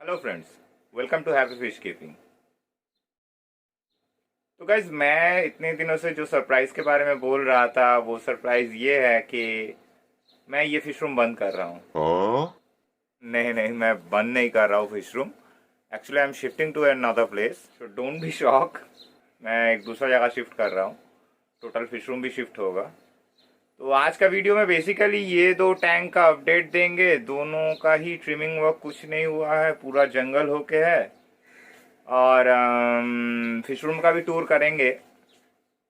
Hello friends, welcome to happy fish keeping. तो guys, मैं इतने दिनों से जो सरप्राइज के बारे में बोल रहा था वो सरप्राइज ये है कि मैं ये फिश रूम बंद कर रहा हूँ। नहीं नहीं, मैं बंद नहीं कर रहा हूँ fish room. Actually I am shifting to another place, so don't be shock. मैं एक दूसरा जगह शिफ्ट कर रहा हूँ। टोटल फिश रूम भी शिफ्ट होगा। तो आज का वीडियो में बेसिकली ये दो टैंक का अपडेट देंगे। दोनों का ही ट्रिमिंग वर्क कुछ नहीं हुआ है, पूरा जंगल होके है। और फिश रूम का भी टूर करेंगे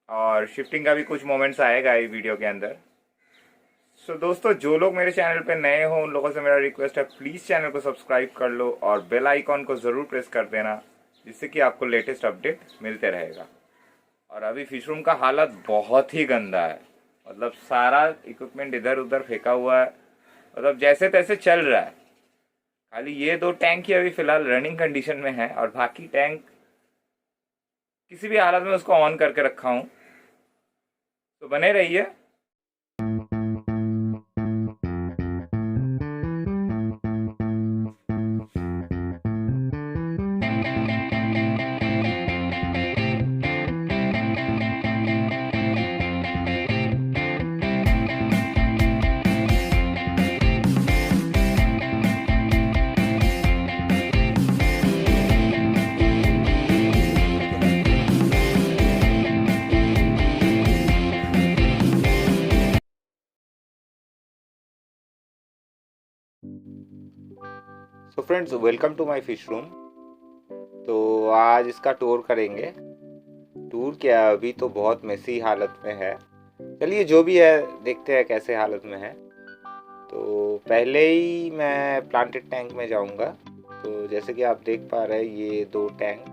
और शिफ्टिंग का भी कुछ मोमेंट्स आएगा इस वीडियो के अंदर। सो दोस्तों, जो लोग मेरे चैनल पे नए हो उन लोगों से मेरा रिक्वेस्ट है, प्लीज़ चैनल को सब्सक्राइब कर लो और बेल आइकॉन को ज़रूर प्रेस कर देना, जिससे कि आपको लेटेस्ट अपडेट मिलते रहेगा। और अभी फिश रूम का हालत बहुत ही गंदा है। मतलब सारा इक्विपमेंट इधर उधर फेंका हुआ है, मतलब जैसे तैसे चल रहा है। खाली ये दो टैंक ही अभी फिलहाल रनिंग कंडीशन में है और बाकी टैंक किसी भी हालत में उसको ऑन करके रखा हूँ। तो बने रहिए। So friends, welcome to my fish room. तो आज इसका टूर करेंगे। टूर क्या, अभी तो बहुत मेसी हालत में है। चलिए, जो भी है देखते हैं कैसे हालत में है। तो पहले ही मैं प्लांटेड टैंक में जाऊंगा। तो जैसे कि आप देख पा रहे हैं, ये दो टैंक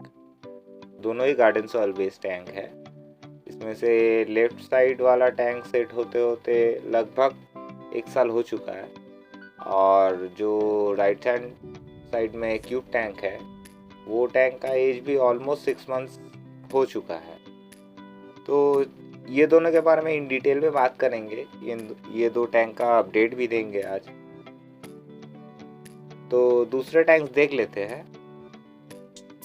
दोनों ही गार्डन सॉइल बेस्ड टैंक है। इसमें से लेफ्ट साइड वाला टैंक सेट होते होते लगभग 1 साल हो चुका है, और जो राइट हैंड साइड में क्यूब टैंक है वो टैंक का एज भी ऑलमोस्ट 6 मंथ्स हो चुका है। तो ये दोनों के बारे में इन डिटेल में बात करेंगे। ये दो टैंक का अपडेट भी देंगे आज। तो दूसरे टैंक देख लेते हैं।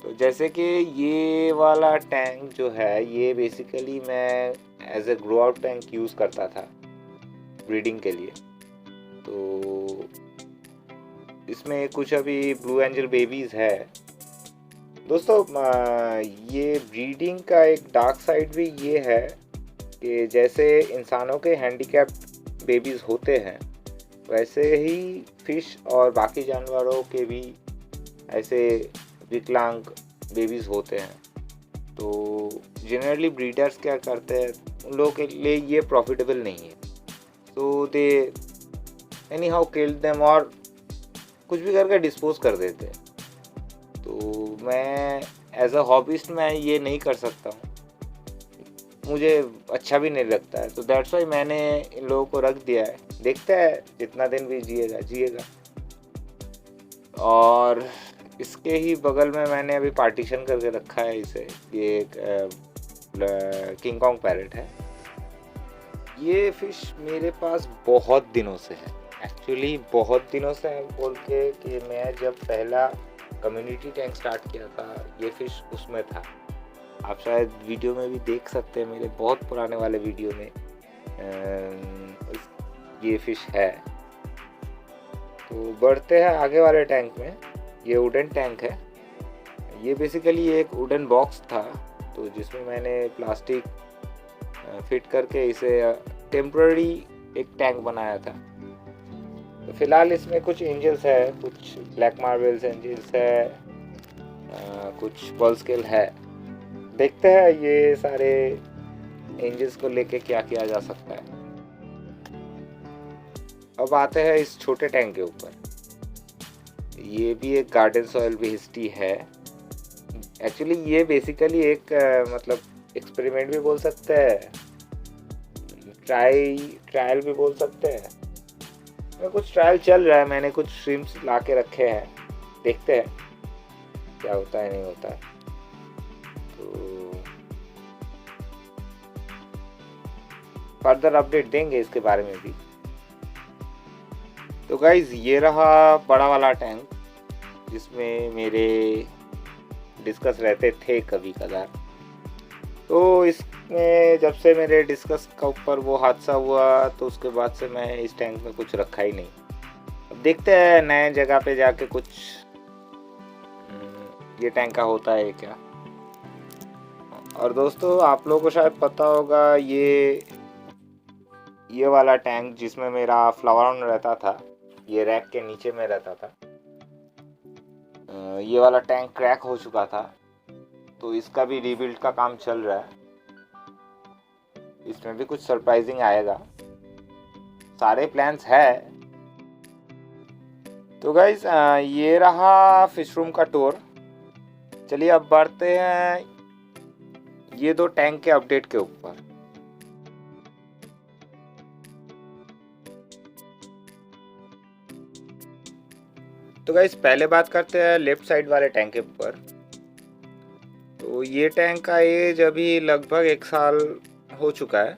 तो जैसे कि ये वाला टैंक जो है, ये बेसिकली मैं as a grow out tank use करता था ब्रीडिंग के लिए। तो इसमें कुछ अभी ब्लू एंजल बेबीज़ है। दोस्तों, ये ब्रीडिंग का एक डार्क साइड भी ये है कि जैसे इंसानों के हैंडीकैप्ड बेबीज़ होते हैं, वैसे ही फिश और बाकी जानवरों के भी ऐसे विकलांग बेबीज़ होते हैं। तो जनरली ब्रीडर्स क्या करते हैं, उन लोगों के लिए ये प्रॉफिटेबल नहीं है। तो दे एनी हाउ किल देम और कुछ भी करके डिस्पोज कर देते हैं। तो मैं एज अ हॉबिस्ट मैं ये नहीं कर सकता हूँ, मुझे अच्छा भी नहीं लगता है। तो दैट्स वाई मैंने इन लोगों को रख दिया है। देखते हैं जितना दिन भी जिएगा। और इसके ही बगल में मैंने अभी पार्टीशन करके रखा है इसे। ये एक किंग कॉन्ग पैरेट है। ये फिश मेरे पास बहुत दिनों से है, एक्चुअली बहुत दिनों से है बोल के कि मैं जब पहला कम्युनिटी टैंक स्टार्ट किया था ये फिश उसमें था। आप शायद वीडियो में भी देख सकते हैं, मेरे बहुत पुराने वाले वीडियो में ये फिश है। तो बढ़ते हैं आगे वाले टैंक में। ये वुडन टैंक है। ये बेसिकली एक वुडन बॉक्स था, तो जिसमें मैंने प्लास्टिक फिट करके इसे टेम्पररी एक टैंक बनाया था। तो फिलहाल इसमें कुछ एंजल्स है, कुछ ब्लैक मार्बल्स एंजल्स है, कुछ पर्ल स्केल है। देखते हैं ये सारे एंजल्स को लेके क्या किया जा सकता है। अब आते हैं इस छोटे टैंक के ऊपर। ये भी एक गार्डन सॉइल बेस्ड है। एक्चुअली ये बेसिकली एक मतलब एक्सपेरिमेंट भी बोल सकते हैं, ट्रायल भी बोल सकते हैं। कुछ ट्रायल चल रहा है, मैंने कुछ श्रिम्प्स ला के रखे हैं। देखते हैं क्या होता है नहीं होता है। तो फर्दर अपडेट देंगे इसके बारे में भी। तो गाइज, ये रहा बड़ा वाला टैंक। जिसमें मेरे डिस्कस रहते थे कभी कदार। तो इसमें जब से मेरे डिस्कस का ऊपर वो हादसा हुआ तो उसके बाद से मैं इस टैंक में कुछ रखा ही नहीं। अब देखते हैं नए जगह पे जाके कुछ ये टैंक का होता है क्या। और दोस्तों आप लोगों को शायद पता होगा ये वाला टैंक जिसमें मेरा फ्लावर ऑन रहता था, ये रैक के नीचे में रहता था, ये वाला टैंक क्रैक हो चुका था। तो इसका भी रीबिल्ड का काम चल रहा है। इसमें भी कुछ सरप्राइजिंग आएगा, सारे प्लान्स है। तो गाइज ये रहा फिश रूम का टूर। चलिए अब बढ़ते हैं ये दो टैंक के अपडेट के ऊपर। तो गाइस पहले बात करते हैं लेफ्ट साइड वाले टैंक के ऊपर। तो ये टैंक का एज अभी लगभग 1 साल हो चुका है।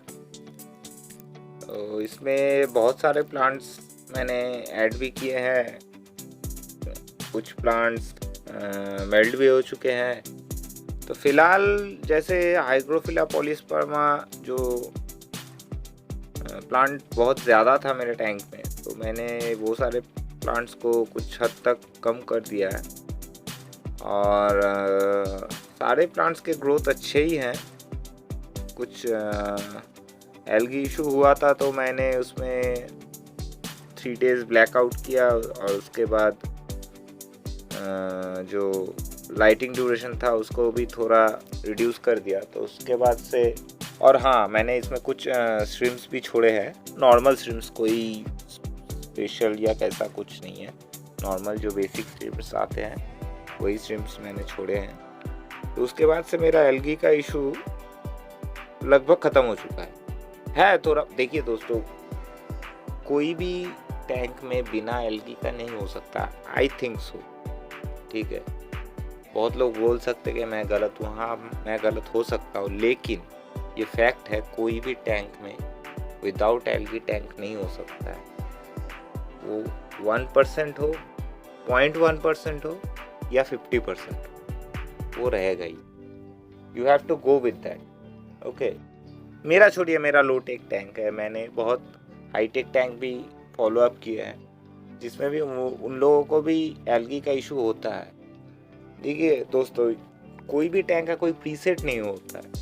तो इसमें बहुत सारे प्लांट्स मैंने ऐड भी किए हैं, कुछ प्लांट्स मेल्ट भी हो चुके हैं। तो फिलहाल जैसे हाइग्रोफिला पॉलीस्पर्मा जो प्लांट बहुत ज़्यादा था मेरे टैंक में, तो मैंने वो सारे प्लांट्स को कुछ हद तक कम कर दिया है। और सारे प्लांट्स के ग्रोथ अच्छे ही हैं। कुछ एल्गी इशू हुआ था तो मैंने उसमें 3 डेज़ ब्लैकआउट किया और उसके बाद जो लाइटिंग ड्यूरेशन था उसको भी थोड़ा रिड्यूस कर दिया। तो उसके बाद से और हाँ, मैंने इसमें कुछ श्रिम्स भी छोड़े हैं, नॉर्मल श्रिम्स, कोई स्पेशल या कैसा कुछ नहीं है, नॉर्मल जो बेसिक श्रिम्स आते हैं वही श्रिम्स मैंने छोड़े हैं। तो उसके बाद से मेरा एल्गी का इशू लगभग ख़त्म हो चुका है थोड़ा। देखिए दोस्तों, कोई भी टैंक में बिना एल्गी का नहीं हो सकता, आई थिंक सो, ठीक है। बहुत लोग बोल सकते कि मैं गलत हूँ, हाँ मैं गलत हो सकता हूँ, लेकिन ये फैक्ट है, कोई भी टैंक में विदाउट एल्गी टैंक नहीं हो सकता है। वो 1% हो, 0.1% हो या 50% हो, वो रहेगा ही। You have to go with that, okay. मेरा छोड़िए, मेरा लो टेक टैंक है। मैंने बहुत हाई टेक टैंक भी फॉलो अप किया है जिसमें भी उन लोगों को भी एल्गी का इशू होता है। देखिए दोस्तों, कोई भी टैंक का कोई प्रीसेट नहीं होता है,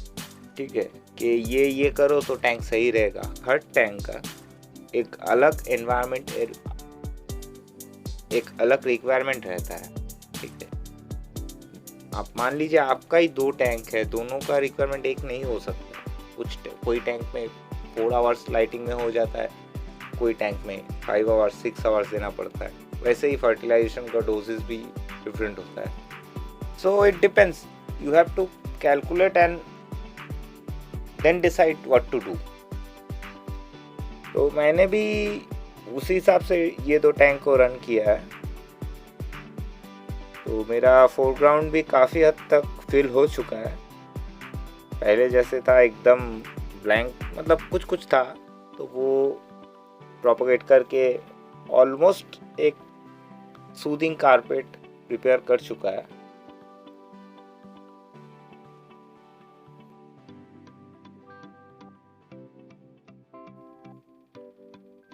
ठीक है, कि ये करो तो टैंक सही रहेगा। हर टैंक का एक अलग एनवायरनमेंट, एक अलग रिक्वायरमेंट रहता है, ठीक है। आप मान लीजिए आपका ही 2 टैंक है, दोनों का रिक्वायरमेंट एक नहीं हो सकता। कोई टैंक में 4 आवर्स लाइटिंग में हो जाता है, कोई टैंक में 5 आवर्स 6 आवर्स देना पड़ता है। वैसे ही फर्टिलाइजेशन का डोजेस भी डिफरेंट होता है। So it depends, you have to calculate and then decide what to do. तो मैंने भी उसी हिसाब से ये 2 टैंक को रन किया है। तो मेरा फोरग्राउंड भी काफ़ी हद तक फिल हो चुका है। पहले जैसे था एकदम ब्लैंक, मतलब कुछ कुछ था, तो वो प्रोपोगेट करके ऑलमोस्ट एक सूदिंग कारपेट प्रिपेयर कर चुका है।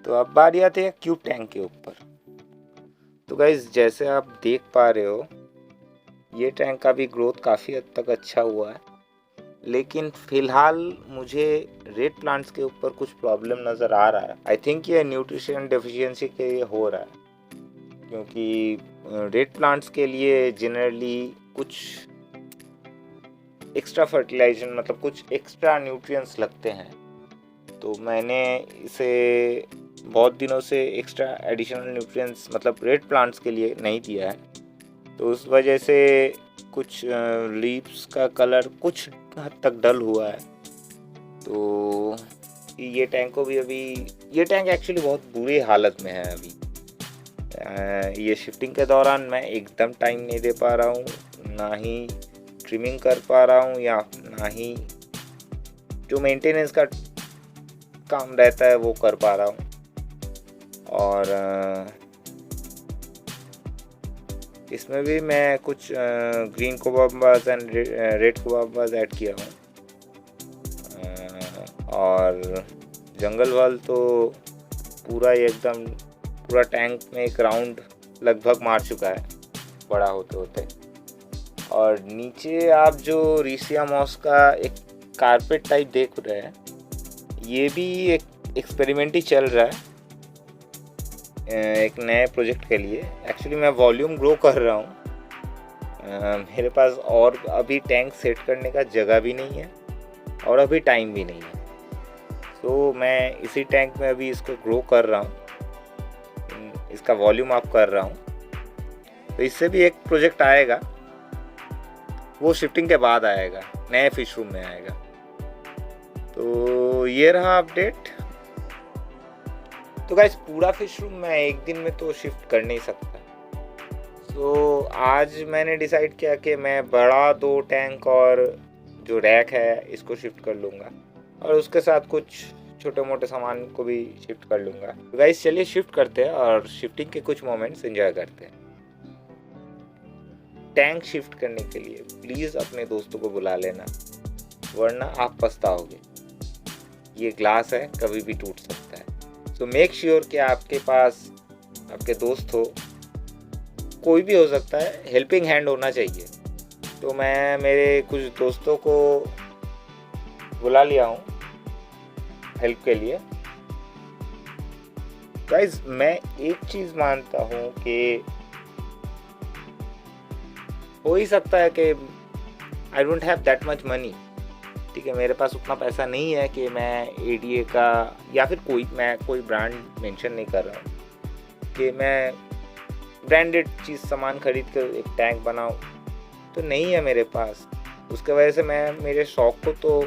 तो अब बारी आती है क्यूब टैंक के ऊपर। तो गाइस जैसे आप देख पा रहे हो, ये टैंक का भी ग्रोथ काफ़ी हद तक अच्छा हुआ है, लेकिन फ़िलहाल मुझे रेड प्लांट्स के ऊपर कुछ प्रॉब्लम नज़र आ रहा है। आई थिंक ये न्यूट्रिशन डेफिशिएंसी के लिए हो रहा है, क्योंकि रेड प्लांट्स के लिए जनरली कुछ एक्स्ट्रा फर्टिलाइजेशन, मतलब कुछ एक्स्ट्रा न्यूट्रिएंट्स लगते हैं। तो मैंने इसे बहुत दिनों से एक्स्ट्रा एडिशनल न्यूट्रिएंट्स मतलब रेड प्लांट्स के लिए नहीं दिया है। तो उस वजह से कुछ लीव्स का कलर कुछ हद तक डल हुआ है। तो ये टैंक को भी अभी, ये टैंक एक्चुअली बहुत बुरी हालत में है अभी। ये शिफ्टिंग के दौरान मैं एकदम टाइम नहीं दे पा रहा हूँ, ना ही ट्रिमिंग कर पा रहा हूँ, या ना ही जो मेंटेनेंस का काम रहता है वो कर पा रहा हूँ। और इसमें भी मैं कुछ ग्रीन कोबाबास एंड रेड कोबाबास ऐड किया हूँ। और जंगल वाल तो पूरा एकदम पूरा टैंक में एक राउंड लगभग मार चुका है बड़ा होते होते। और नीचे आप जो रीसिया मॉस का एक कारपेट टाइप देख रहे हैं, ये भी एक एक्सपेरिमेंट ही चल रहा है एक नए प्रोजेक्ट के लिए। एक्चुअली मैं वॉल्यूम ग्रो कर रहा हूँ, मेरे पास और अभी टैंक सेट करने का जगह भी नहीं है और अभी टाइम भी नहीं है। तो मैं इसी टैंक में अभी इसको ग्रो कर रहा हूँ, इसका वॉल्यूम अप कर रहा हूँ। तो इससे भी एक प्रोजेक्ट आएगा, वो शिफ्टिंग के बाद आएगा, नए फिश रूम में आएगा। तो ये रहा अपडेट। तो गाइस पूरा फिश रूम मैं एक दिन में तो शिफ्ट कर नहीं सकता। तो आज मैंने डिसाइड किया कि मैं बड़ा 2 टैंक और जो रैक है इसको शिफ्ट कर लूँगा और उसके साथ कुछ छोटे मोटे सामान को भी शिफ्ट कर लूँगा। तो गाइस चलिए शिफ्ट करते हैं और शिफ्टिंग के कुछ मोमेंट्स एंजॉय करते हैं। टैंक शिफ्ट करने के लिए प्लीज़ अपने दोस्तों को बुला लेना, वरना आप पछताओगे। ये ग्लास है, कभी भी टूट सकता है। सो मेक श्योर कि आपके पास आपके दोस्त हो, कोई भी हो सकता है, हेल्पिंग हैंड होना चाहिए। तो मैं मेरे कुछ दोस्तों को बुला लिया हूँ हेल्प के लिए। गाइस मैं एक चीज़ मानता हूँ कि हो ही सकता है कि I don't have that much money, ठीक है, मेरे पास उतना पैसा नहीं है कि मैं एडीए का या फिर मैं कोई ब्रांड मेंशन नहीं कर रहा हूँ कि मैं ब्रांडेड चीज़ सामान खरीद कर एक टैंक बनाऊँ, तो नहीं है मेरे पास। उसके वजह से मैं मेरे शौक़ को तो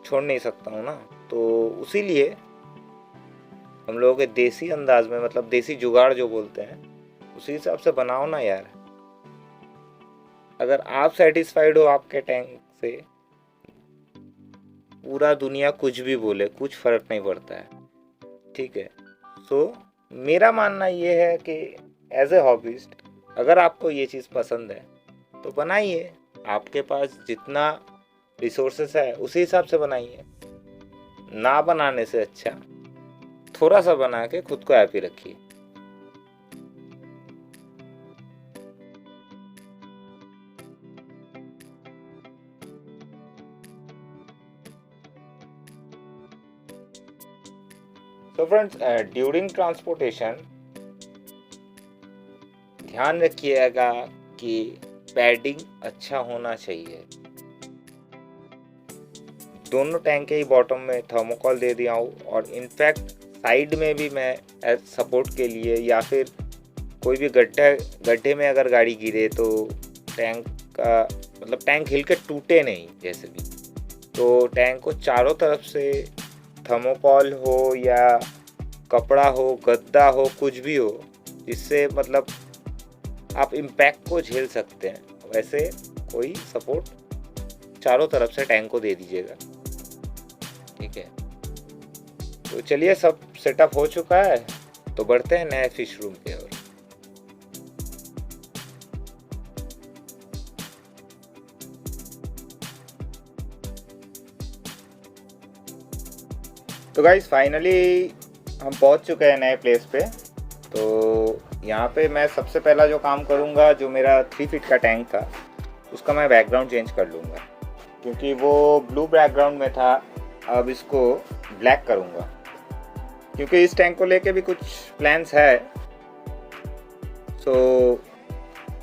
छोड़ नहीं सकता हूँ ना। तो उसी लिए हम लोगों के देसी अंदाज में, मतलब देसी जुगाड़ जो बोलते हैं, उसी हिसाब से बनाओ ना यार। अगर आप सेटिस्फाइड हो आपके टैंक से, पूरा दुनिया कुछ भी बोले कुछ फ़र्क नहीं पड़ता है, ठीक है। सो मेरा मानना ये है कि एज ए हॉबिस्ट अगर आपको ये चीज़ पसंद है तो बनाइए। आपके पास जितना रिसोर्सेस है उसी हिसाब से बनाइए। ना बनाने से अच्छा थोड़ा सा बना के खुद को हैप्पी रखिए। तो फ्रेंड्स ड्यूरिंग ट्रांसपोर्टेशन ध्यान रखिएगा कि पैडिंग अच्छा होना चाहिए। दोनों टैंक के ही बॉटम में थर्मोकॉल दे दिया हूँ और इनफैक्ट साइड में भी मैं एज सपोर्ट के लिए, या फिर कोई भी गड्ढे में अगर गाड़ी गिरे तो टैंक का मतलब टैंक हिल के टूटे नहीं जैसे भी, तो टैंक को चारों तरफ से थर्मोकॉल हो या कपड़ा हो, गद्दा हो, कुछ भी हो, जिससे मतलब आप इम्पैक्ट को झेल सकते हैं, वैसे कोई सपोर्ट चारों तरफ से टैंक को दे दीजिएगा, ठीक है। तो चलिए सब सेटअप हो चुका है, तो बढ़ते हैं नए फिश रूम पे। और तो गाइस फाइनली हम पहुंच चुके हैं नए प्लेस पे। तो यहाँ पे मैं सबसे पहला जो काम करूँगा, जो मेरा 3 फीट का टैंक था उसका मैं बैकग्राउंड चेंज कर लूँगा, क्योंकि वो ब्लू बैकग्राउंड में था। अब इसको ब्लैक करूँगा, क्योंकि इस टैंक को लेके भी कुछ प्लान्स है। So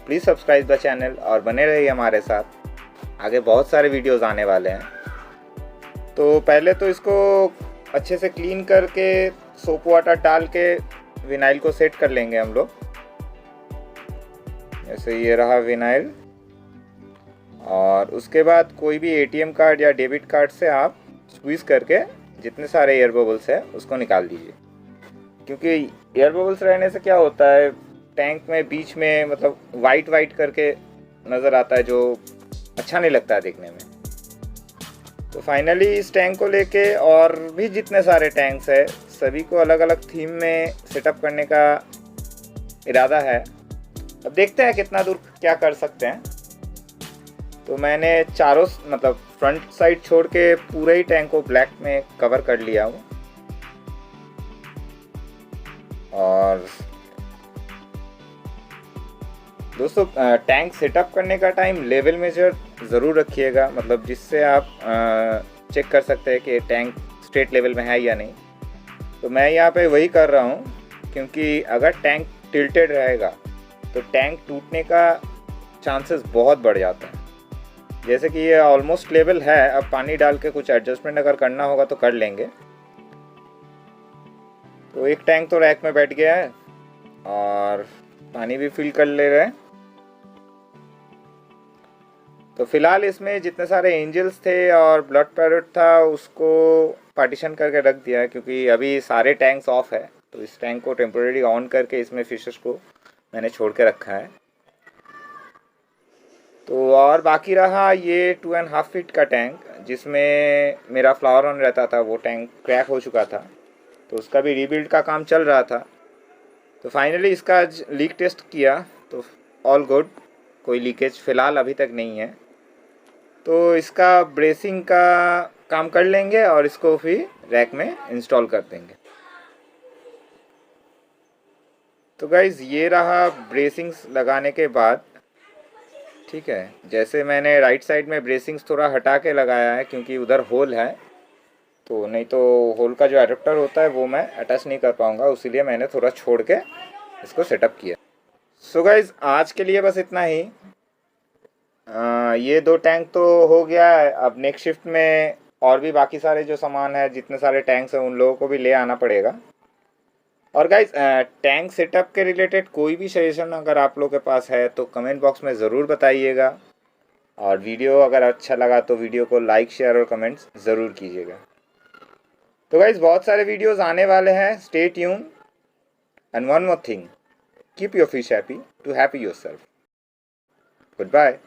please subscribe the channel और बने रहिए हमारे साथ, आगे बहुत सारे वीडियोज़ आने वाले हैं। तो पहले तो इसको अच्छे से क्लीन करके सोप वाटर डाल के विनाइल को सेट कर लेंगे हम लोग। जैसे ये रहा विनाइल, और उसके बाद कोई भी एटीएम कार्ड या डेबिट कार्ड से आप स्क्वीज़ करके जितने सारे एयर बबल्स है उसको निकाल दीजिए, क्योंकि एयर बबल्स रहने से क्या होता है, टैंक में बीच में मतलब वाइट करके नज़र आता है, जो अच्छा नहीं लगता है देखने में। तो फाइनली इस टैंक को लेके और भी जितने सारे टैंक्स है सभी को अलग अलग थीम में सेटअप करने का इरादा है। अब देखते हैं कितना दूर क्या कर सकते हैं। तो मैंने चारों मतलब फ्रंट साइड छोड़ के पूरे ही टैंक को ब्लैक में कवर कर लिया हूँ। और दोस्तों टैंक सेटअप करने का टाइम लेवल मेजर ज़रूर रखिएगा, मतलब जिससे आप चेक कर सकते हैं कि टैंक स्ट्रेट लेवल में है या नहीं। तो मैं यहाँ पे वही कर रहा हूँ, क्योंकि अगर टैंक टिल्टेड रहेगा तो टैंक टूटने का चांसेस बहुत बढ़ जाता है। जैसे कि ये ऑलमोस्ट लेवल है, अब पानी डाल के कुछ एडजस्टमेंट अगर करना होगा तो कर लेंगे। तो एक टैंक तो रैक में बैठ गया है और पानी भी फिल कर ले रहे हैं। तो फिलहाल इसमें जितने सारे एंजल्स थे और ब्लड पैरेट था उसको पार्टीशन करके रख दिया है, क्योंकि अभी सारे टैंक्स ऑफ है। तो इस टैंक को टेम्पोरेरी ऑन करके इसमें फिशेस को मैंने छोड़ के रखा है। तो और बाकी रहा ये 2.5 फीट का टैंक, जिसमें मेरा फ्लावर ऑन रहता था। वो टैंक क्रैक हो चुका था, तो उसका भी रीबिल्ड का काम चल रहा था। तो फाइनली इसका आज लीक टेस्ट किया तो ऑल गुड, कोई लीकेज फ़िलहाल अभी तक नहीं है। तो इसका ब्रेसिंग का काम कर लेंगे और इसको फिर रैक में इंस्टॉल कर देंगे। तो गाइज़ ये रहा ब्रेसिंग्स लगाने के बाद, ठीक है। जैसे मैंने राइट साइड में ब्रेसिंग्स थोड़ा हटा के लगाया है, क्योंकि उधर होल है, तो नहीं तो होल का जो एडेप्टर होता है वो मैं अटैच नहीं कर पाऊँगा, इसीलिए मैंने थोड़ा छोड़ के इसको सेटअप किया। सो गाइज़ आज के लिए बस इतना ही। ये 2 टैंक तो हो गया है। अब नेक्स्ट शिफ्ट में और भी बाकी सारे जो सामान है, जितने सारे टैंक्स हैं, उन लोगों को भी ले आना पड़ेगा। और गाइज टैंक सेटअप के रिलेटेड कोई भी सजेशन अगर आप लोगों के पास है तो कमेंट बॉक्स में ज़रूर बताइएगा। और वीडियो अगर अच्छा लगा तो वीडियो को लाइक, शेयर और कमेंट्स ज़रूर कीजिएगा। तो गाइज बहुत सारे वीडियोस आने वाले हैं, stay tune. And one more thing, keep your fish happy to happy yourself. Good bye.